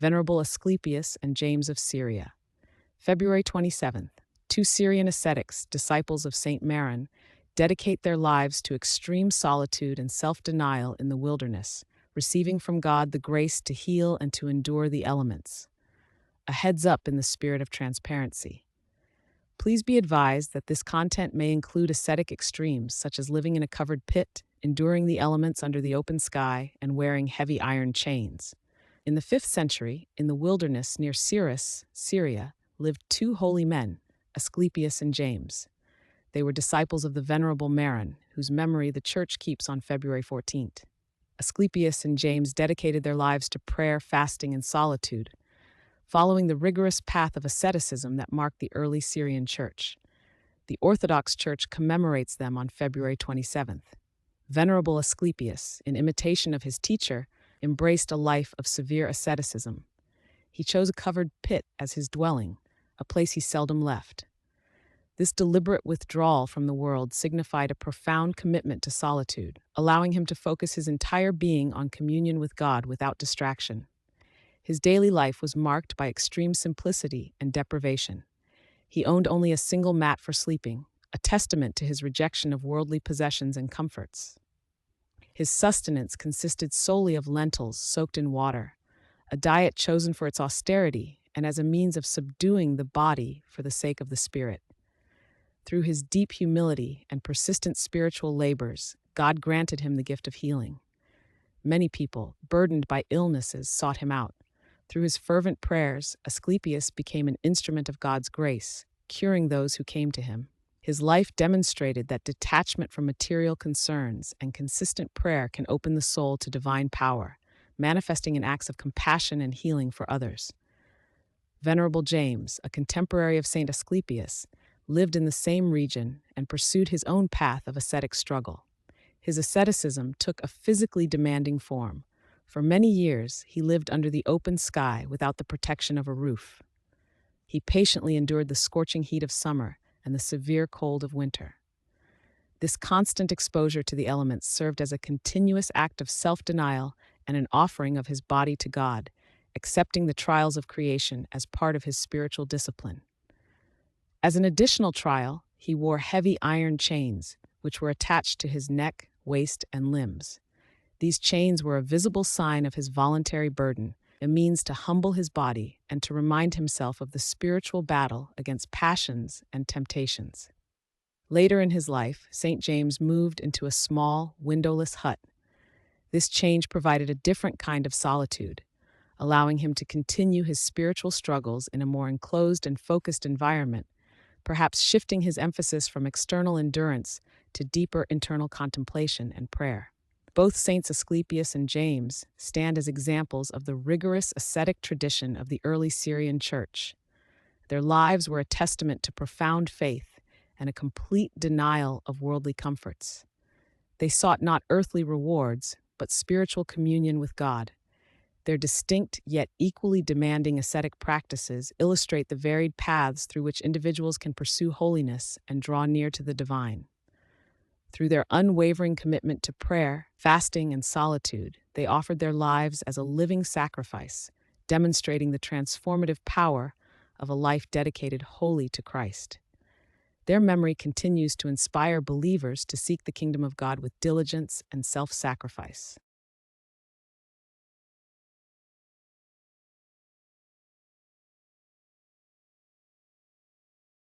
Venerable Asclepius and James of Syria. February 27th, two Syrian ascetics, disciples of Saint Maron, dedicate their lives to extreme solitude and self-denial in the wilderness, receiving from God the grace to heal and to endure the elements. A heads up in the spirit of transparency. Please be advised that this content may include ascetic extremes such as living in a covered pit, enduring the elements under the open sky, and wearing heavy iron chains. In the 5th century, in the wilderness near Syria, lived two holy men, Asclepius and James. They were disciples of the Venerable Maron, whose memory the Church keeps on February 14th. Asclepius and James dedicated their lives to prayer, fasting, and solitude, following the rigorous path of asceticism that marked the early Syrian Church. The Orthodox Church commemorates them on February 27th. Venerable Asclepius, in imitation of his teacher, embraced a life of severe asceticism. He chose a covered pit as his dwelling, a place he seldom left. This deliberate withdrawal from the world signified a profound commitment to solitude, allowing him to focus his entire being on communion with God without distraction. His daily life was marked by extreme simplicity and deprivation. He owned only a single mat for sleeping, a testament to his rejection of worldly possessions and comforts. His sustenance consisted solely of lentils soaked in water, a diet chosen for its austerity and as a means of subduing the body for the sake of the spirit. Through his deep humility and persistent spiritual labors, God granted him the gift of healing. Many people, burdened by illnesses, sought him out. Through his fervent prayers, Asclepius became an instrument of God's grace, curing those who came to him. His life demonstrated that detachment from material concerns and consistent prayer can open the soul to divine power, manifesting in acts of compassion and healing for others. Venerable James, a contemporary of Saint Asclepius, lived in the same region and pursued his own path of ascetic struggle. His asceticism took a physically demanding form. For many years, he lived under the open sky without the protection of a roof. He patiently endured the scorching heat of summer and the severe cold of winter. This constant exposure to the elements served as a continuous act of self-denial and an offering of his body to God, accepting the trials of creation as part of his spiritual discipline. As an additional trial, he wore heavy iron chains, which were attached to his neck, waist, and limbs. These chains were a visible sign of his voluntary burden, a means to humble his body and to remind himself of the spiritual battle against passions and temptations. Later in his life, St. James moved into a small, windowless hut. This change provided a different kind of solitude, allowing him to continue his spiritual struggles in a more enclosed and focused environment, perhaps shifting his emphasis from external endurance to deeper internal contemplation and prayer. Both Saints Asclepius and James stand as examples of the rigorous ascetic tradition of the early Syrian Church. Their lives were a testament to profound faith and a complete denial of worldly comforts. They sought not earthly rewards, but spiritual communion with God. Their distinct yet equally demanding ascetic practices illustrate the varied paths through which individuals can pursue holiness and draw near to the divine. Through their unwavering commitment to prayer, fasting, and solitude, they offered their lives as a living sacrifice, demonstrating the transformative power of a life dedicated wholly to Christ. Their memory continues to inspire believers to seek the kingdom of God with diligence and self-sacrifice.